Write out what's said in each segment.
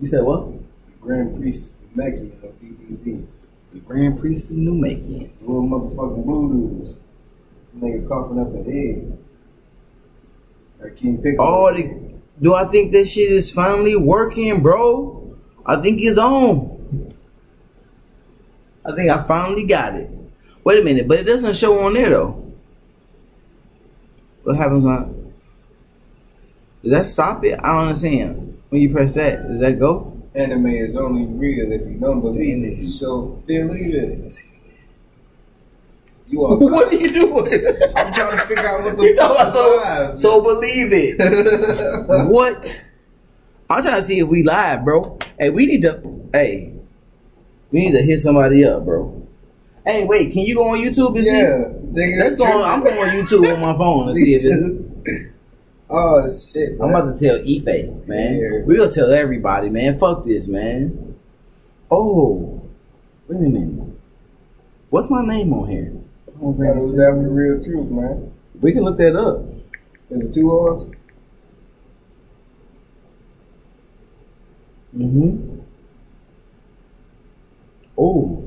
You said what? Grand Priest Namekian of BDZ. The Grand Priest is Namekians. Little motherfucking blue dudes. Nigga coughing up the head. Like King Pickle. Oh, do I think that shit is finally working, bro? I think it's on. I think I finally got it. Wait a minute, but it doesn't show on there though. What happens when? Does that stop it? I don't understand. When you press that, does that go? Anime is only real if you don't believe it. So delete it. You are. What are you doing? I'm trying to figure out what the you talking about. So believe it. What? I'm trying to see if we live, bro. Hey, we need to. Hey, we need to hit somebody up, bro. Hey, wait. Can you go on YouTube and see? Let's go. I'm going on YouTube on my phone and see if it's. Oh shit! Man. I'm about to tell Ife, man. Yeah. We gonna tell everybody, man. Fuck this, man. Oh, wait a minute. What's my name on here? That's the real truth, man. We can look that up. Is it 2 R's? Oh.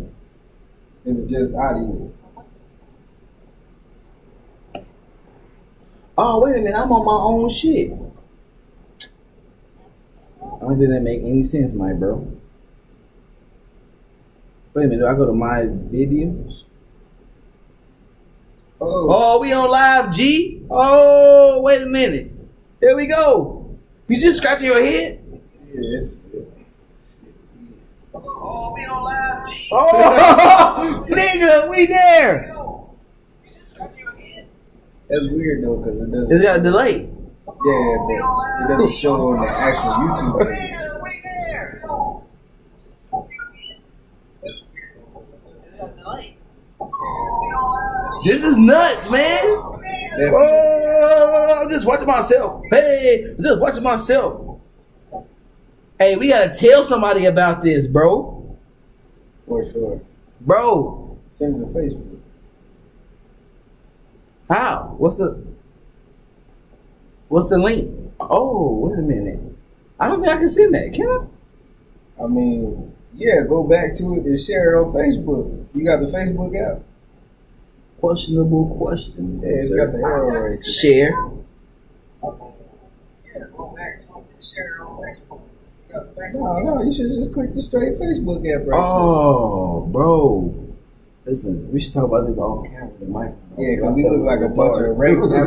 Is it just audio? Oh, wait a minute. I'm on my own shit. I don't think that make any sense, my bro. Wait a minute. Do I go to my videos? Oh, we on live, G. Oh, wait a minute. There we go. You just scratching your head? Yes. Oh, we on live, G. Oh, nigga, we there. That's weird though, because it doesn't. It's got a delay. Yeah, but it doesn't show on the actual YouTube page. This is nuts, man. Oh, I'm just watching myself. Hey, I'm just watching myself. Hey, we gotta tell somebody about this, bro. For sure. Bro. Send it to Facebook. How? What's the link? Oh, wait a minute. I don't think I can send that, can I? I mean, yeah, go back to it and share it on Facebook. You got the Facebook app? Questionable question. Yeah, it's got the arrow right. Share. Yeah, go back to it and share it on Facebook. No, you should just click the straight Facebook app right Oh, bro. Listen, we should talk about this off camera. Yeah, because we look like a bunch of regular.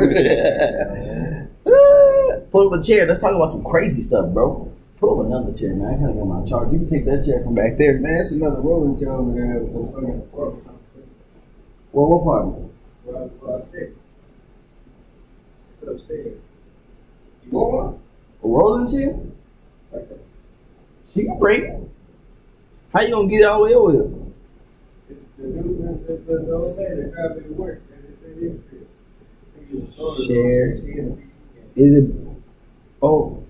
Pull up a chair. Let's talk about some crazy stuff, bro. Pull up another chair, man. I gotta get my charge. You can take that chair from back there. Man, that's another rolling chair over there. Well, what part? Upstairs. It's upstairs. You want one? A rolling chair? Like that. She can break it. How you gonna get it all the way over here? The dude, the old man that grabbed it to work, and it said share. Is it? Oh.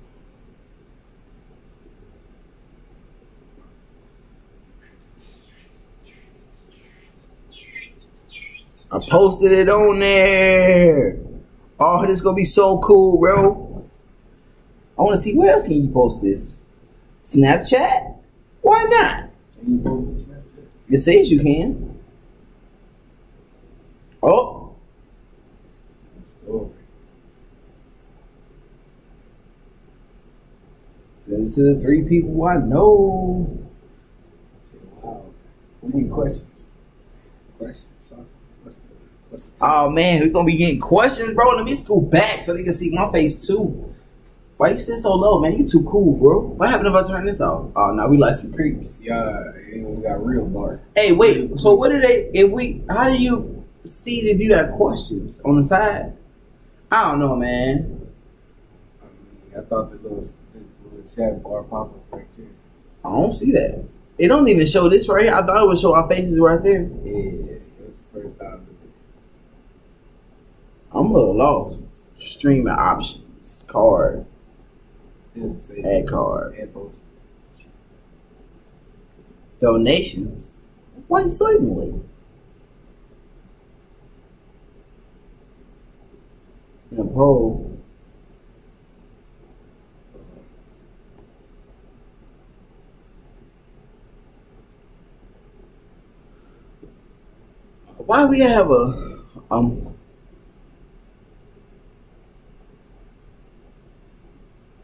I posted it on there. Oh, this is gonna be so cool, bro. I want to see where else can you post this? Snapchat? Why not? Can you post it Snapchat? It says you can. Oh. Send it to the 3 people I know. Wow. We need questions. Questions. What's the oh man, we're gonna be getting questions, bro. Let me scoot back so they can see my face too. Why you sit so low, man? You too cool, bro. What happened if I turn this off? Oh, now we like some creeps. Yeah, we got real dark. Hey, wait. So what do they? How do you see if you got questions on the side? I don't know, man. I thought the little chat bar pop up right there. I don't see that. It don't even show this right here. I thought it would show our faces right there. Yeah, it was the first time. I'm a little lost. Streaming options, card, add card, add post, donations. Why certainly? In a poll. Why we have a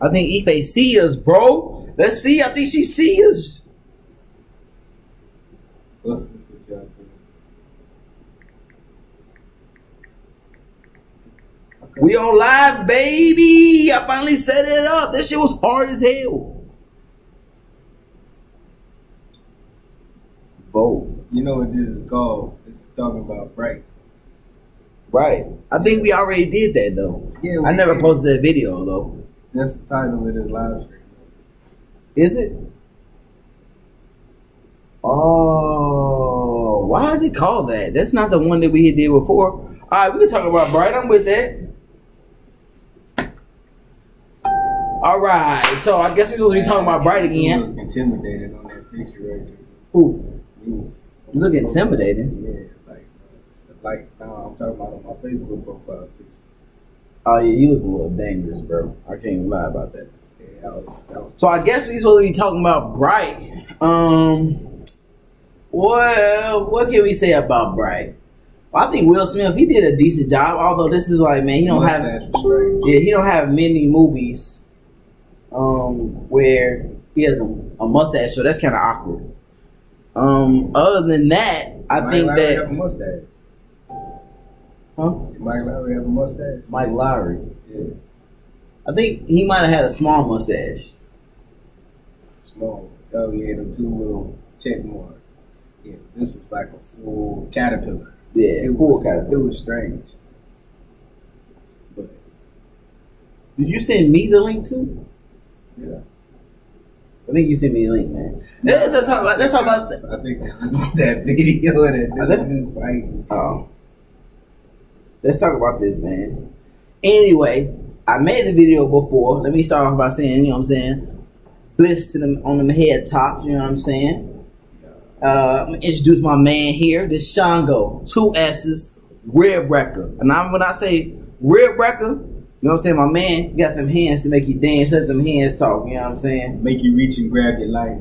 I think Ife see us, bro. Let's see. I think she see us. What's this with y'all doing? We on live, baby. I finally set it up. This shit was hard as hell. Vote. You know what this is called? This is talking about Bright. Right. I think we already did that though. Yeah, I never posted that video though. That's the title of this live stream. Is it? Oh, why is it called that? That's not the one that we did before. All right, we can talk about Bright. I'm with that. All right, so I guess we're supposed to be talking about Bright again. You look intimidated on that picture right there. Who? You look intimidating. Yeah, like now I'm talking about on my Facebook profile picture. Oh yeah, you look a little dangerous, bro. I can't even lie about that. Yeah, that was so I guess we're supposed to be talking about Bright. Well, what can we say about Bright? Well, I think Will Smith, he did a decent job. Although this is like, man, he don't have he don't have many movies where he has a mustache, so that's kind of awkward. Other than that, I think that have a mustache. Huh? Did Mike Lowry have a mustache? Mike Lowry. Yeah. I think he might have had a small mustache. Small. Oh yeah, the two little check marks. Yeah, this was like a full caterpillar. Yeah, full caterpillar. It was strange. But did you send me the link too? Yeah. I think you sent me a link, man. Let's talk about. I think that was that video of that dude fighting. Oh. Let's talk about this, man. Anyway, I made the video before. Let me start off by saying, you know what I'm saying, bliss to them on them head tops, you know what I'm saying. I'm gonna introduce my man here. This Shango, 2 S's, Rib Wrecker. And when I say Rib Wrecker, you know what I'm saying, my man got them hands to make you dance, let them hands talk, you know what I'm saying. Make you reach and grab your life.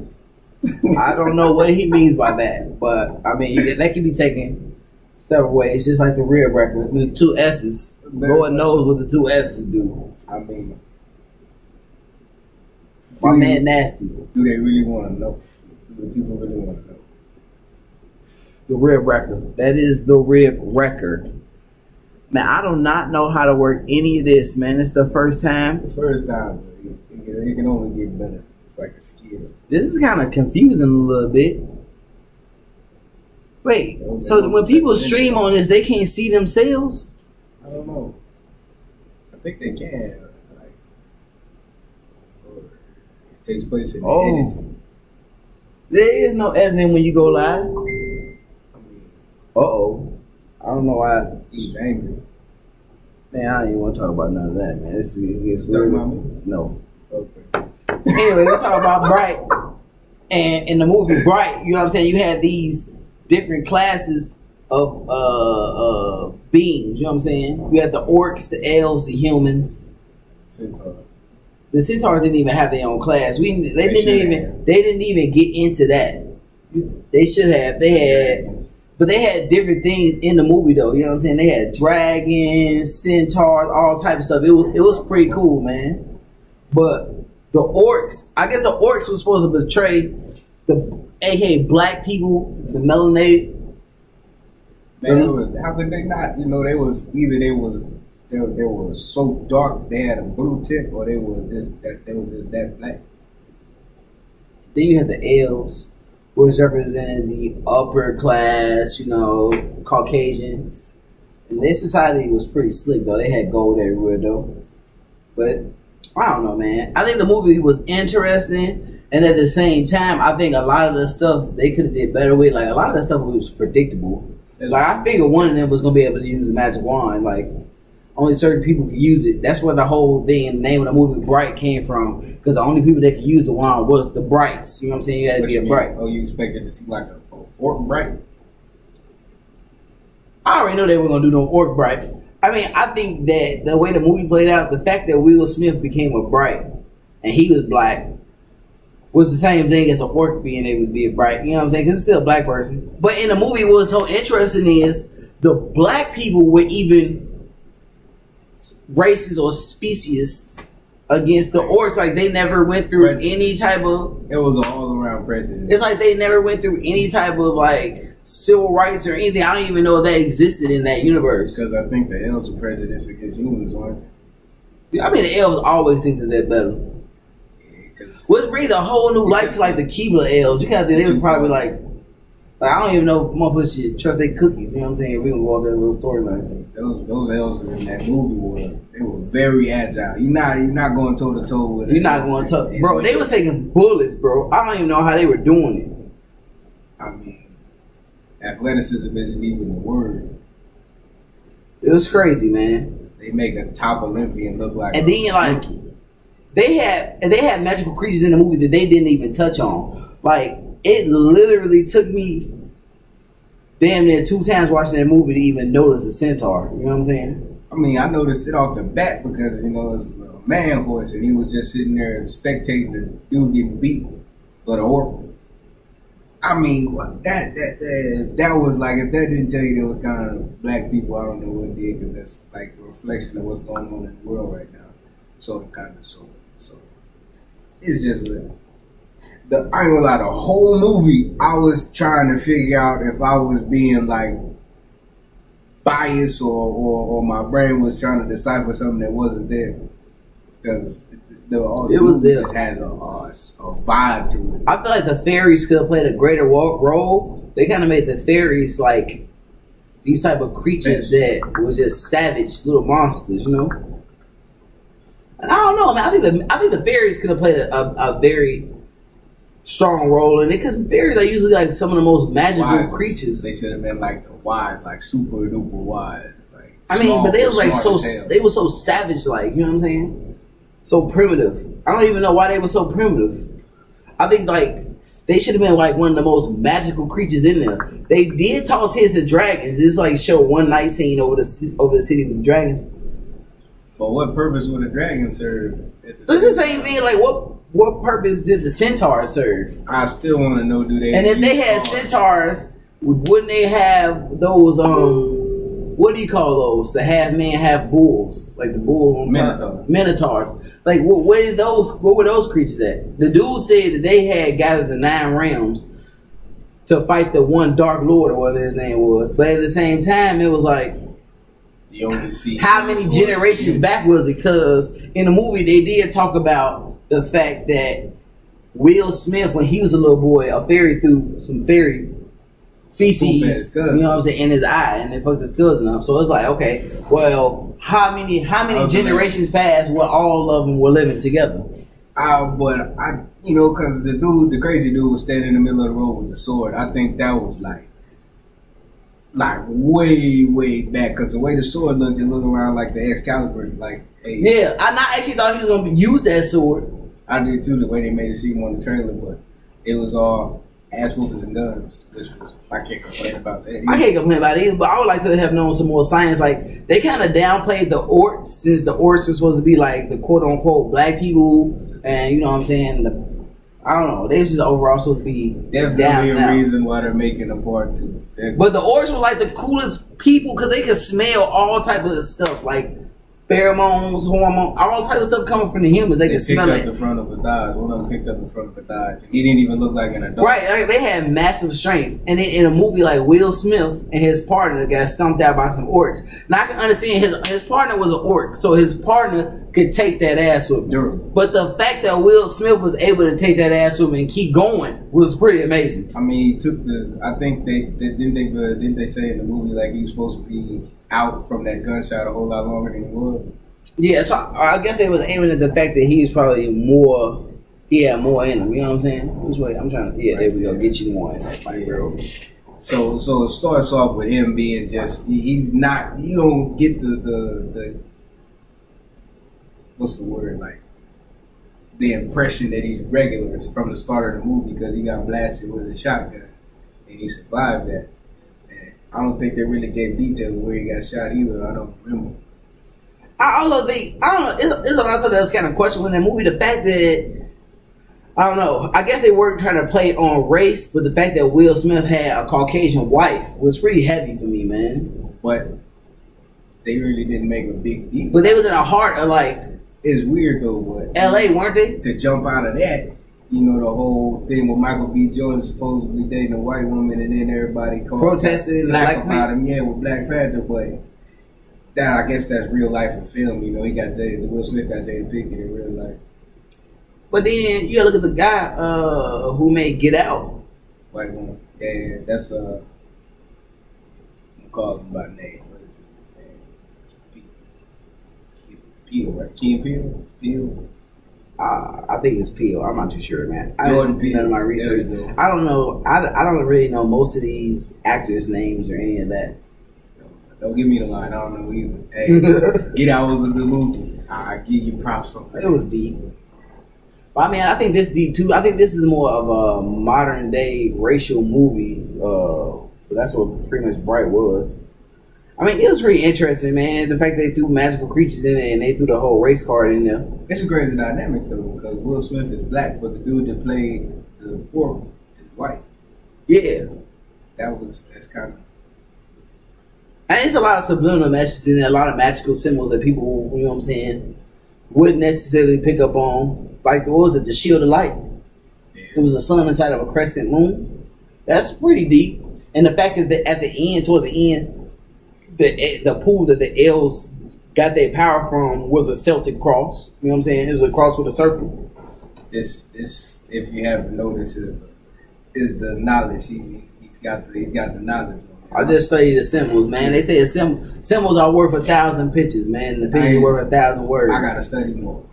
I don't know what he means by that, but I mean, that can be taken several ways, just like the Rib Wrecker with 2 S's. Lord knows what the 2 S's do. I mean, my man nasty. Do they really want to know? Do the people really want to know? The Rib Wrecker. That is the Rib Wrecker. Man, I do not know how to work any of this, man. It's the first time. The first time, it can only get better. It's like a skill. This is kind of confusing a little bit. Wait, so when people stream on this, they can't see themselves? I don't know. I think they can. Like, it takes place in the editing. There is no editing when you go live. I don't know why. He's angry. Man, I don't even want to talk about none of that, man. This is talking about me? No. Okay. Anyway, let's talk about Bright. And in the movie Bright, you know what I'm saying, you had these different classes of beings, you know what I'm saying? You had the orcs, the elves, the humans. Centaurs. The centaurs didn't even have their own class. They didn't even get into that. They should have. But they had different things in the movie though, you know what I'm saying? They had dragons, centaurs, all types of stuff. It was pretty cool, man. But the orcs, I guess the orcs were supposed to portray the aka black people, the melanated. Man, how could they not? You know, they were so dark they had a blue tip, or they was just that black. Then you had the elves, which represented the upper class, you know, Caucasians. And their society was pretty slick though. They had gold everywhere though. But I don't know, man. I think the movie was interesting, and at the same time, I think a lot of the stuff they could have did better with. Like a lot of the stuff was predictable. Like I figured one of them was gonna be able to use the magic wand. Like only certain people could use it. That's where the whole thing and the name of the movie Bright came from. Because the only people that could use the wand was the Brights. You know what I'm saying? You had to be a Bright. Oh, you expected to see like a orc Bright? I already know they were gonna do no orc Bright. I mean, I think that the way the movie played out, the fact that Will Smith became a Bright and he was black was the same thing as an orc being able to be a Bright. You know what I'm saying? Because it's still a black person. But in the movie, what was so interesting is the black people were even racist or speciest against the orcs. Like they never went through any type of. It was an all around prejudice. It's like they never went through any type of like civil rights or anything. I don't even know if that existed in that universe. Because I think the elves were prejudiced against humans, aren't they? I mean, the elves always think that they're better. Yeah, which brings a whole new light to like the Keebler elves. You gotta think they were probably like I don't even know if motherfuckers should trust their cookies. You know what I'm saying? We gonna go off that little storyline. Those elves in that movie were very agile. You're not going toe to toe with. You're not going to, bro. They was taking bullets, bro. I don't even know how they were doing it. I mean, athleticism isn't even a word. It was crazy, man. They make a top Olympian look like. And then like they had magical creatures in the movie that they didn't even touch on. Like it literally took me damn near 2 times watching that movie to even notice the centaur. You know what I'm saying? I mean, I noticed it off the bat because it's a man horse and he was just sitting there spectating the dude getting beat, but an orc. I mean, that was like, if that didn't tell you there was kind of black people, I don't know what it did, because that's like a reflection of what's going on in the world right now. So it's just little. I ain't gonna lie, the whole movie, I was trying to figure out if I was being like biased or my brain was trying to decipher something that wasn't there. Because it was there. Just has a vibe to it. I feel like the fairies could have played a greater role. They kind of made the fairies like these type of creatures that were just savage little monsters, you know. And I don't know, man. I think the fairies could have played a very strong role in it, because fairies are usually like some of the most magical creatures. They should have been like the wise, like super duper wise. Like I mean, but they was like they were so savage, like, you know what I'm saying? So primitive. I don't even know why they were so primitive. I think like they should have been like one of the most magical creatures in there. They did toss heads to dragons. It's like show one night scene over the city with the dragons. But what purpose would a dragon serve? So it's the same thing. Like what purpose did the centaur serve? I still want to know. Do they? And if they had centaurs, wouldn't they have those? What do you call those? The half man, half bulls, like the bull on Minotaurs. Like what were those creatures at? The dude said that they had gathered the 9 realms to fight the one Dark Lord or whatever his name was. But at the same time, it was like, you only see how many generations back was it? Because in the movie they did talk about the fact that Will Smith, when he was a little boy, a fairy threw some fairy feces, you know what I'm saying, in his eye, and they fucked his cousin up. So it's like, okay, well, how many generations passed where all of them were living together? Because the crazy dude was standing in the middle of the road with the sword. I think that was like way back, because the way the sword looked, it looked around like the Excalibur, like yeah. I actually thought he was gonna use that sword. I did too, the way they made it seem on the trailer, but it was all ass whoopers and guns, which was, I can't complain about that either. I can't complain about it either, but I would like to have known some more science. Like they kind of downplayed the orcs, since the orcs were supposed to be like the quote unquote black people, and you know what I'm saying. I don't know. They just overall supposed to be definitely a reason why they're making a part 2. But the orcs were like the coolest people because they could smell all type of stuff, like pheromones, hormones, all type of stuff coming from the humans. They could smell it. Picked up the front of a Dodge. One of them picked up the front of a Dodge. He didn't even look like an adult. Right. Like, they had massive strength. And then in a movie like Will Smith and his partner got stumped out by some orcs. Now I can understand his partner was an orc, so his partner could take that ass with him. But the fact that Will Smith was able to take that ass with him and keep going was pretty amazing. I mean, he took I think didn't they say in the movie like he was supposed to be out from that gunshot a whole lot longer than he was? Yeah, so I guess they was aiming at the fact that he's probably more. He had more in him. You know what I'm saying? Which way? I'm trying to. Yeah, there we go. Get you more in that fight, bro. So it starts off with him being just he's not. You don't get the what's the word, like the impression that he's regular from the start of the movie, because he got blasted with a shotgun and he survived that. And I don't think they really gave detail where he got shot either. I don't remember. I don't know. It's a lot of stuff that's kind of questionable in that movie. The fact that I don't know. I guess they weren't trying to play on race, but the fact that Will Smith had a Caucasian wife was pretty heavy for me, man. but they really didn't make a big deal. But they was in the heart of like. It's weird though, but L.A. weren't they? To jump out of that, you know, the whole thing with Michael B. Jordan supposedly dating a white woman, and then everybody protested black about him, yeah, with Black Panther. But that, I guess that's real life in film. You know, he got Will Smith got Jada Pinkett in real life. But then you gotta look at the guy who made Get Out. White woman, yeah, that's I'm calling him by name. Peele, right? Key Peele. I think it's Peele. I'm not too sure, man. I Jordan didn't do Peele. none of my research. I don't know. I don't really know most of these actors' names or any of that. Don't give me the line. I don't know either. Hey, Get Out was a good movie. I give you props on that. It was deep. But I mean, I think this deep too. I think this is more of a modern day racial movie. But that's what pretty much Bright was. I mean, it was pretty interesting, man. The fact they threw magical creatures in it and they threw the whole race card in there. It's a crazy dynamic, though, because Will Smith is black, but the dude that played the Oracle is white. Yeah. That's kind of... And there's a lot of subliminal messages in there, a lot of magical symbols that people, you know what I'm saying, wouldn't necessarily pick up on. Like, what was it? The Shield of Light. Yeah. It was a sun inside of a crescent moon. That's pretty deep. And the fact that at the end, towards the end, the pool that the elves got their power from was a Celtic cross. You know what I'm saying? It was a cross with a circle. This, if you haven't noticed, is the knowledge. He's got the knowledge. I just study the symbols, man. They say symbols are worth 1,000 pictures, man. The picture worth 1,000 words. I gotta study more.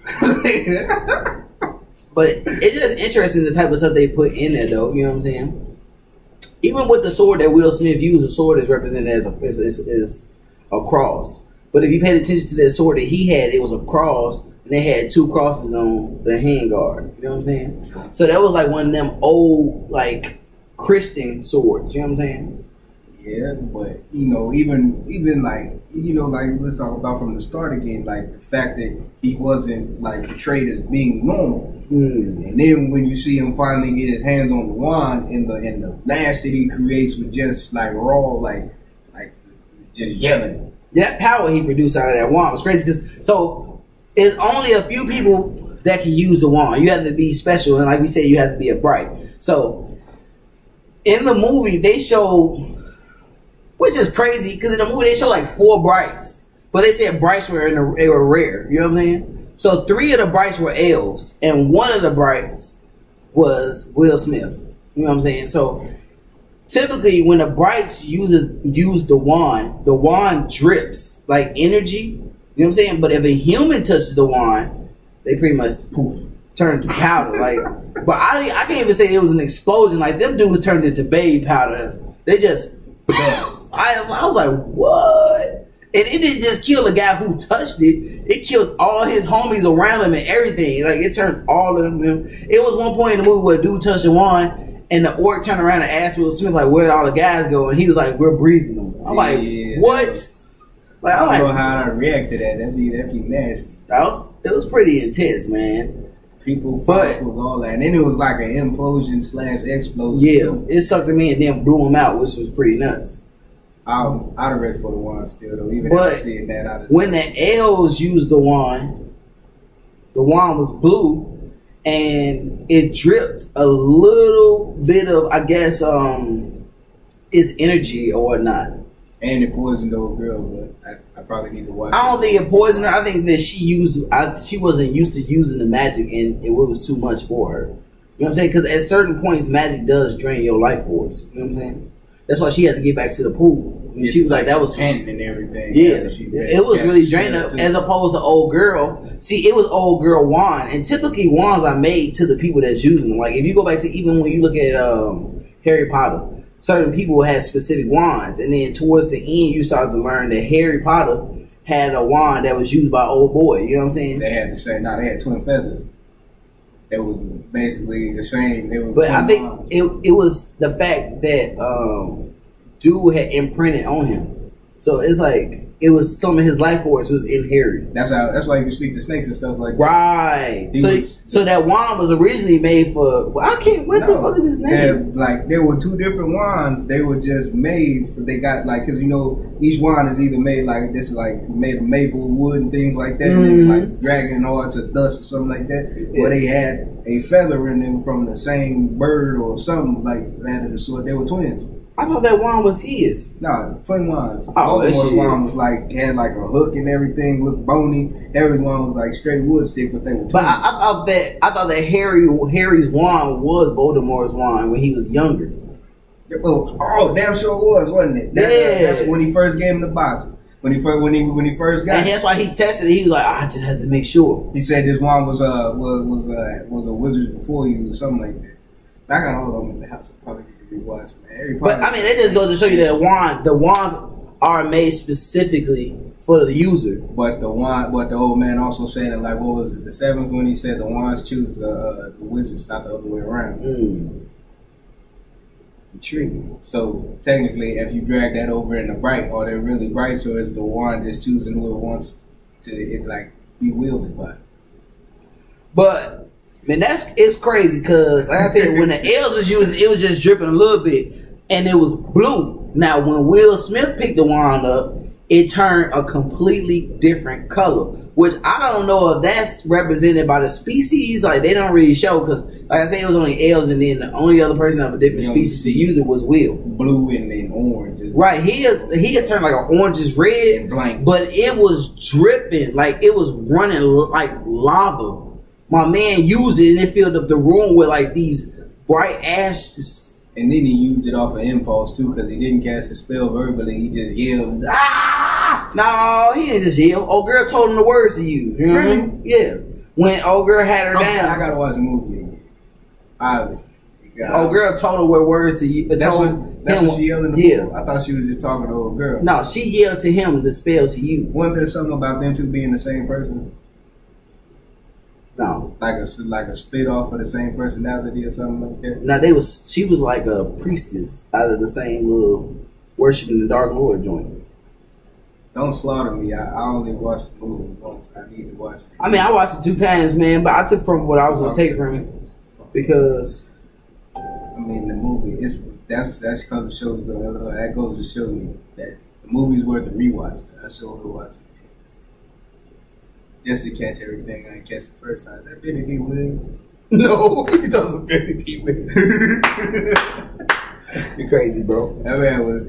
But it's just interesting the type of stuff they put in there, though. You know what I'm saying? Even with the sword that Will Smith used, the sword is represented as a cross. But if you paid attention to that sword that he had, it was a cross, and they had 2 crosses on the handguard. You know what I'm saying? So that was like one of them old, like, Christian swords. You know what I'm saying? Yeah, but you know, even like, you know, like let's talk about from the start again, like the fact that he wasn't like portrayed as being normal. And then when you see him finally get his hands on the wand, and the lash that he creates with just like raw, like just yelling. That power he produced out of that wand was crazy. So it's only a few people that can use the wand. You have to be special, and like we said, you have to be a bright. So in the movie, they show, which is crazy, because in the movie they show like 4 brights, but they said brights they were rare. You know what I'm saying? So 3 of the brights were elves, and 1 of the brights was Will Smith. You know what I'm saying? So typically, when the brights use the wand drips like energy. You know what I'm saying? But if a human touches the wand, they pretty much poof, turn to powder. Like, but I can't even say it was an explosion. Like, them dudes turned into baby powder. They just. I was like, what? And it didn't just kill the guy who touched it. It killed all his homies around him and everything. Like, it turned all of them. It was one point in the movie where a dude touched the wand, and the orc turned around and asked Will Smith, like, where'd all the guys go? And he was like, we're breathing them. I'm like, what? Like, I don't know how I react to that. That'd be nasty. It was pretty intense, man. People fought with all that. And then it was like an implosion / explosion. Yeah, it sucked him in and then blew him out, which was pretty nuts. I'd have read for the wand still, though. Even after seeing that, when the elves used the wand was blue, and it dripped a little bit of, I guess, its energy or whatnot. And it poisoned the old girl, but I probably need to watch. I don't think it poisoned her. I think that she wasn't used to using the magic, and it was too much for her. You know what I'm saying? Because at certain points, magic does drain your life force. You know what I'm saying? That's why she had to get back to the pool. I mean, she was like, that was and everything. Yeah, it was really draining her, as opposed to old girl. See, it was old girl wand, and typically wands are made to the people that's using them. Like, if you go back to even when you look at Harry Potter, certain people had specific wands, and then towards the end, you started to learn that Harry Potter had a wand that was used by old boy. You know what I'm saying? They had the same. They had twin feathers. It was basically the same. But I think it was the fact that dude had imprinted on him. So it's like it was some of his life force was in Harry. That's why you can speak to snakes and stuff like that. Right. So that wand was originally made for. Well, I can't. What the fuck is his name? Like there were two different wands. They were just made for. They got like because each wand is either made like this, like made of maple wood and things like that, and like dragon hearts or dust or something like that. Yeah. Or they had a feather in them from the same bird or something like that of the sort. They were twins. I thought that wand was his. No, twin wands. Oh, Voldemort's wand was like had like a hook and everything, looked bony. Harry's wand was like straight wood stick, but they were twins. But I thought that Harry's wand was Voldemort's wand when he was younger. Oh, damn sure it was, wasn't it? That's when he first gave him the box. When he first got and that's why he tested it. He was like, I just had to make sure. He said this wand was a wizard before you or something like that. I got all of them in the house. I probably need to rewatch, man. But I mean, that just goes to show you that the wands are made specifically for the user. But the old man also said that, like, what was it, the seventh when he said the wands choose the wizards, not the other way around. Intriguing. So technically, if you drag that over in the bright, are they really bright? So it's the wand just choosing who it wants to be wielded by. But man, it's crazy because, like I said, when the elves was using, it was just dripping a little bit, and it was blue. Now, when Will Smith picked the wand up, it turned a completely different color, which I don't know if that's represented by the species. Like, they don't really show because, like I said, it was only elves, and then the only other person of a different species to use it was Will. Blue and orange. Right, he has turned like an orangish red, and blank, but it was dripping like it was running like lava. My man used it and it filled up the room with like these bright ashes. And then he used it off of impulse too, because he didn't cast a spell verbally. He just yelled, "Ah!" No, he didn't just yell. Old girl told him the words to use. You know what I mean? Yeah. When old girl had her down. I gotta watch the movie again. Old girl told her what words to use. That's what she yelled in the movie? I thought she was just talking to old girl. No, she yelled to him the spells to use. Wasn't there something about them two being the same person? No, like a split off of the same personality or something like that. No, she was like a priestess out of the same little worshiping the Dark Lord joint. Don't slaughter me. I only watched the movie once. I need to watch it. I mean, I watched it 2 times, man, but I took from what I was gonna take from it because I mean the movie that's because it shows that goes to show you that the movie's worth a rewatch. I sure will watch it. Just to catch everything I catch the first time. That Benny D. Williams? No, he does with Benny D. Williams. You're crazy, bro. That man was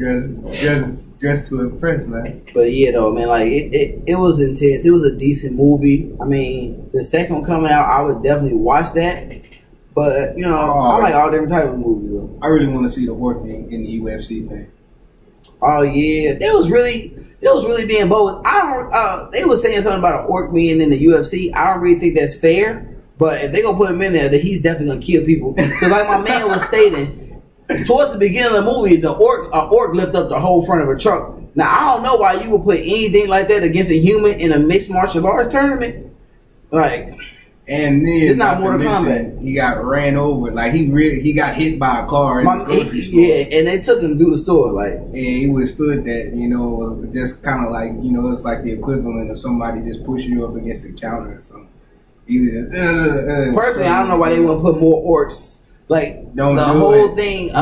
dressed to impress, man. But yeah, though, man, like it was intense. It was a decent movie. I mean, the second one coming out, I would definitely watch that. But I like all different types of movies, though. I really want to see the Orc thing in the UFC thing. Oh yeah, it was really being bold. They was saying something about an orc being in the UFC. I don't really think that's fair. But if they gonna put him in there, then he's definitely gonna kill people. Because like my man was stating, towards the beginning of the movie, the orc lifted up the whole front of a truck. Now I don't know why you would put anything like that against a human in a mixed martial arts tournament. Like. And then it's not Mortal Kombat. He got ran over, like he got hit by a car in the grocery store. Yeah, and they took him through the store, like. And he withstood that, just kind of like it's like the equivalent of somebody just pushing you up against a counter or something. He was just, personally, I don't know why they want to put more orcs. Like the whole thing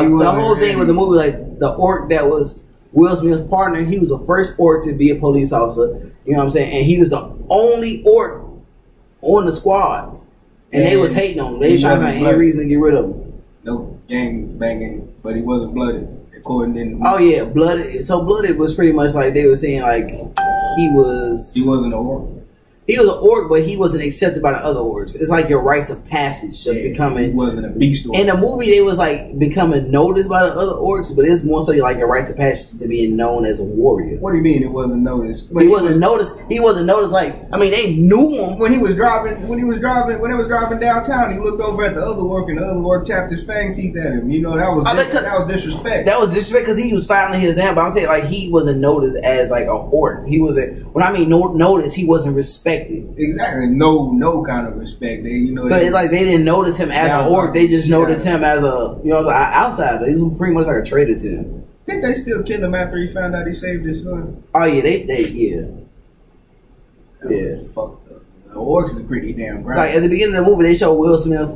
with the movie, like the orc that was Will Smith's partner, he was the first orc to be a police officer. You know what I'm saying? And he was the only orc on the squad, and they was hating on him. They was trying to find any reason to get rid of him. No gang banging, but he wasn't blooded. According to oh yeah, blooded. So blooded was pretty much like they were saying like he wasn't an orc. He was an orc, but he wasn't accepted by the other orcs. It's like your rites of passage of becoming. He wasn't a beast orc. In the movie, they was like becoming noticed by the other orcs, but it's more so like your rites of passage to being known as a warrior. What do you mean it wasn't noticed? But he wasn't noticed. He wasn't noticed. Like they knew him when he was driving. When they was driving downtown, he looked over at the other orc, and the other orc tapped his fang teeth at him. That was disrespect. That was disrespect because he was filing his down. But I'm saying like he wasn't noticed as like an orc. He wasn't. When I mean noticed, he wasn't respected. Exactly, no kind of respect. So it's like they didn't notice him as an orc. They just noticed him as a an outsider. He was pretty much like a traitor to him. Didn't they still kill him after he found out he saved his son? Oh yeah, yeah. Yeah. Fucked up. The orcs is pretty damn ground. Like at the beginning of the movie, they show Will Smith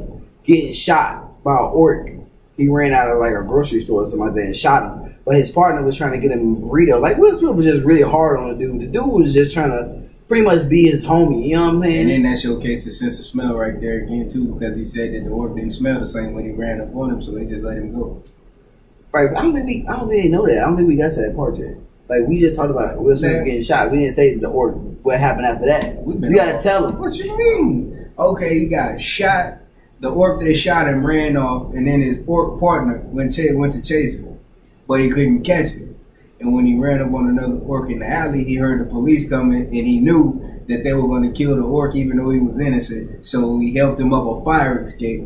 getting shot by an orc. He ran out of like a grocery store or something like that and shot him. But his partner was trying to get him a burrito. Like Will Smith was just really hard on the dude. The dude was just trying to pretty much be his homie. You know what I'm saying? And then that showcased his sense of smell right there again too, because he said that the orc didn't smell the same when he ran up on him, so they just let him go. Right, but I don't think they know that. I don't think we got to that part yet. Like we just talked about Will Smith getting shot. We didn't say the orc. What happened after that? We gotta tell him. What you mean? Okay, he got shot. The orc that shot him ran off, and then his orc partner went to chase him, but he couldn't catch him. And when he ran up on another orc in the alley, he heard the police coming, and he knew that they were going to kill the orc, even though he was innocent. So he helped him up a fire escape,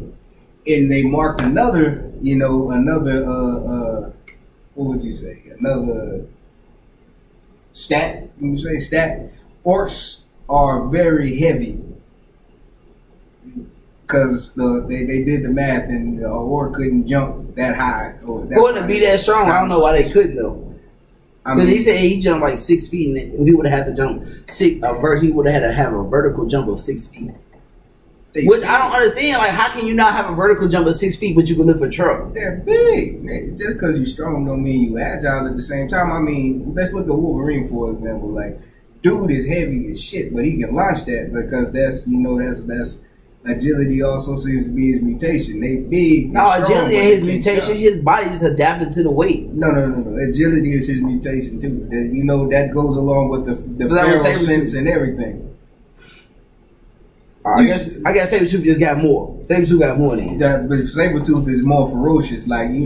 and they marked another, what would you say? Another stat. When you say stat, orcs are very heavy. Because they did the math and the orc couldn't jump that high. Couldn't be that strong. I don't know why they couldn't though. Because he said he jumped like 6 feet and he would have had to jump he would have had to have a vertical jump of 6 feet. Which I don't understand. Like, how can you not have a vertical jump of 6 feet but you can lift a truck? They're big. Just because you're strong don't mean you agile at the same time. I mean, let's look at Wolverine for example. Like, dude is heavy as shit, but he can launch that because that's agility also seems to be his mutation. They big. No, agility is his mutation. His body just adapted to the weight. No. Agility is his mutation too. That goes along with the feral sense and everything. I guess Sabretooth just got more. Sabretooth got more than him. But Sabretooth is more ferocious. Like, he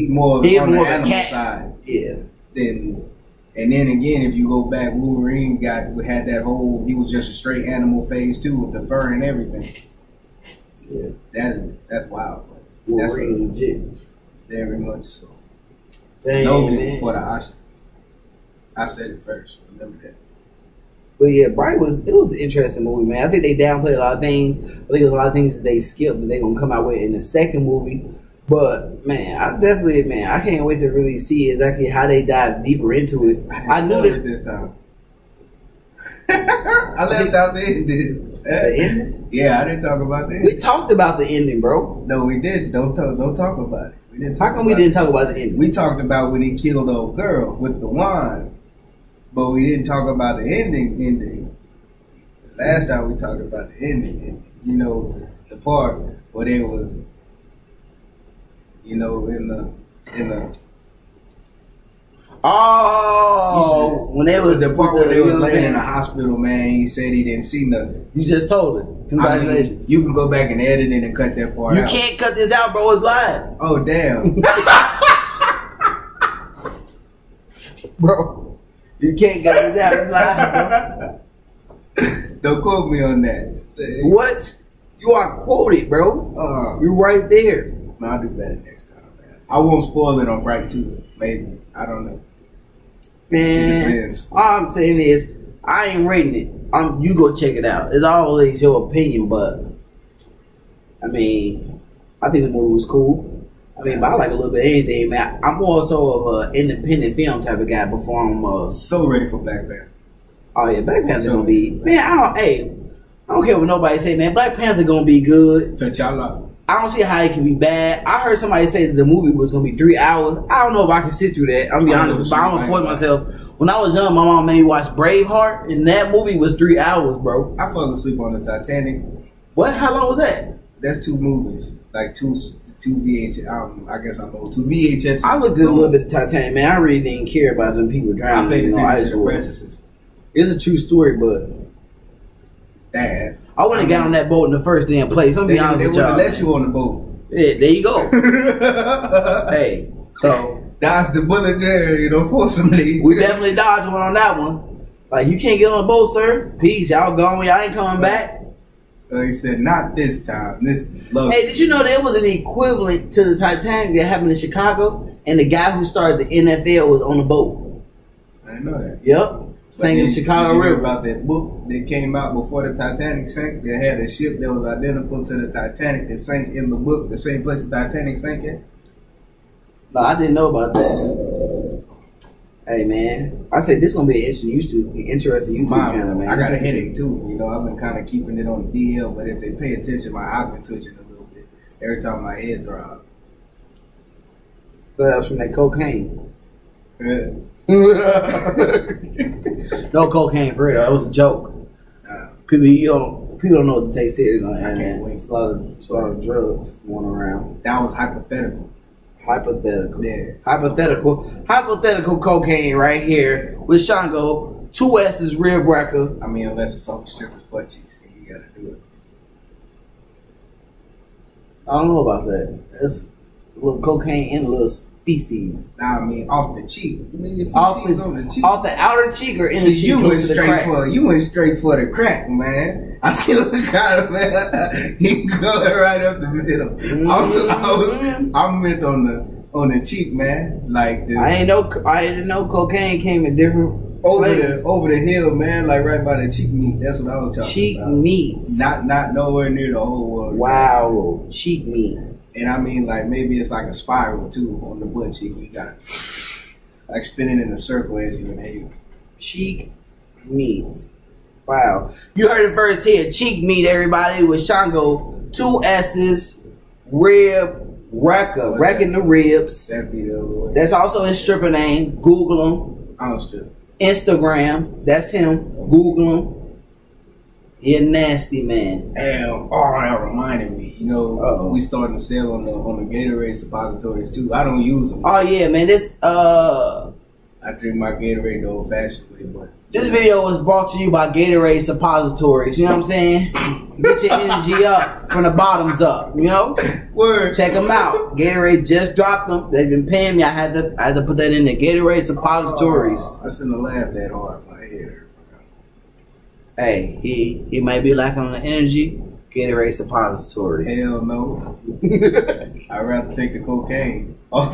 more on the animal side. Yeah. And then again, if you go back, Wolverine had that whole, he was just a straight animal phase too with the fur and everything. Yeah. That's wild. Wolverine legit. Very much so. Dang, Logan before the Oscar. I said it first. Remember that. But yeah, Bright was an interesting movie, man. I think they downplayed a lot of things. I think there's a lot of things that they skipped that they're gonna come out with in the second movie. But man, I can't wait to really see exactly how they dive deeper into it. I knew that this time. I left out the ending. The ending? Yeah, I didn't talk about the ending. We talked about the ending, bro. No, we did. Don't talk about it. How come we didn't talk about the ending? We talked about when he killed the old girl with the wand, but we didn't talk about the ending. Last time we talked about the ending, the part where they was, in the. Oh, when they was the part where they was laying in the hospital, man. He said he didn't see nothing. You just told it. Congratulations. I mean, you can go back and edit it and cut that part out. You can't cut this out, bro. It's live. Oh damn, bro. You can't cut this out. It's live, bro. Don't quote me on that. What? You are quoted, bro. You're right there. No, I'll do better next time, man. I won't spoil it on Bright 2. Maybe. I don't know. Man, it depends. All I'm saying is, I ain't rating it. You go check it out. It's always your opinion, but I mean, I think the movie was cool. I mean, but I like a little bit of anything, man. I'm more so of an independent film type of guy before I'm so ready for Black Panther. Oh yeah, Black Panther gonna be, man. I don't care what nobody say, man. Black Panther gonna be good. T'Challa. I don't see how it can be bad. I heard somebody say that the movie was gonna be 3 hours. I don't know if I can sit through that. I'm gonna be honest, but I'm gonna force myself. When I was young, my mom made me watch Braveheart, and that movie was 3 hours, bro. I fell asleep on the Titanic. What? How long was that? That's 2 movies, like two VHS. I guess I'm old. 2 VHS. I looked at a little bit of Titanic, man. I really didn't care about them people drowning. I paid attention to the princesses. It's a true story, but Dad. I wouldn't have got on that boat in the first damn place. I'm be honest with y'all. They wouldn't let you on the boat. Yeah, there you go. Hey, so dodge the bullet there, forcibly. We definitely dodged one on that one. Like, you can't get on the boat, sir. Peace, y'all gone. Y'all ain't coming back. He said, not this time. This love. Hey, did you know there was an equivalent to the Titanic that happened in Chicago, and the guy who started the NFL was on the boat? I didn't know that. Yep. Singing Chicago River. Did you hear about that book that came out before the Titanic sank? They had a ship that was identical to the Titanic that sank in the book, the same place the Titanic sank in? No, I didn't know about that. Hey man, I said this gonna be an interesting YouTube channel, man. I got a headache too. You know, I've been kind of keeping it on the DL, but if they pay attention, I've been twitching a little bit every time my head throbs. But that was from that cocaine. Yeah. No cocaine for real. That was a joke. People don't know what to take serious on that. I can't wait. It's a lot of drugs going around. That was hypothetical. Hypothetical. Yeah. Hypothetical cocaine right here with Shango. 2 S's rib wrecker. I mean, unless it's off the stripper's butt cheeks, you gotta do it. I don't know about that. That's a little cocaine and a little feces. Nah, I mean off the cheek. You mean your off the outer cheek or in the cheek? You went straight for the crack, man. I see what got him, man. He going right up the middle. I meant on the cheek, man. Like I didn't know cocaine came in different over the hill, man. Like right by the cheek meat. That's what I was talking about. Cheek meat. Not nowhere near the whole world. Wow, cheek meat. And I mean, like, maybe it's like a spiral, too, on the butt cheek. You got like spinning in a circle as you inhale. Cheek meat. Wow. You heard it first here. Cheek meat, everybody, with Shango. 2 S's, rib wrecker. Wrecking the ribs. That's also his stripper name. Google him. I don't strip. Instagram. That's him. Google him. He a nasty man. And that reminded me. You know, we starting to sell on the Gatorade suppositories too. I don't use them. Oh yeah, man. I drink my Gatorade the old-fashioned way, but this video was brought to you by Gatorade suppositories. You know what I'm saying? Get your energy up from the bottoms up. You know. Word. Check them out. Gatorade just dropped them. They've been paying me. I had to put that in there. Gatorade suppositories. I shouldn't have laughed that hard. My head hurt. Hey, he might be lacking on the energy. Gatorade suppositories. Hell no. I'd rather take the cocaine off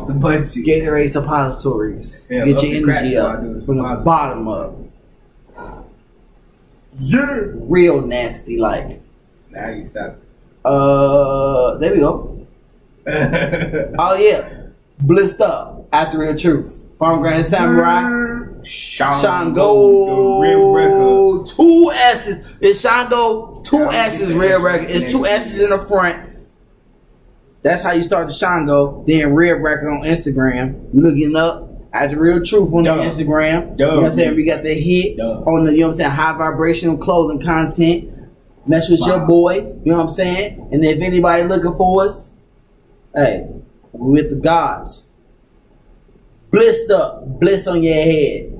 the butt cheek. Gatorade suppositories. Hell, get your energy up from the bottom up. You're real nasty like. Now you stop. There we go. Oh yeah. Blissed up. After Real Truth. Pomegranate Samurai. Shango Rib Wrecker. 2 S's. It's Shango 2 S's rib wrecker. It's 2 S's in the front. That's how you start the Shango. Then rib wrecker on Instagram. You looking up at the Real Truth on the Instagram. You know what I'm saying? We got the hit on the, you know what I'm saying, high vibrational clothing content. Mess with your boy. You know what I'm saying? And if anybody looking for us, hey, we with the gods. Blissed up. Bliss on your head.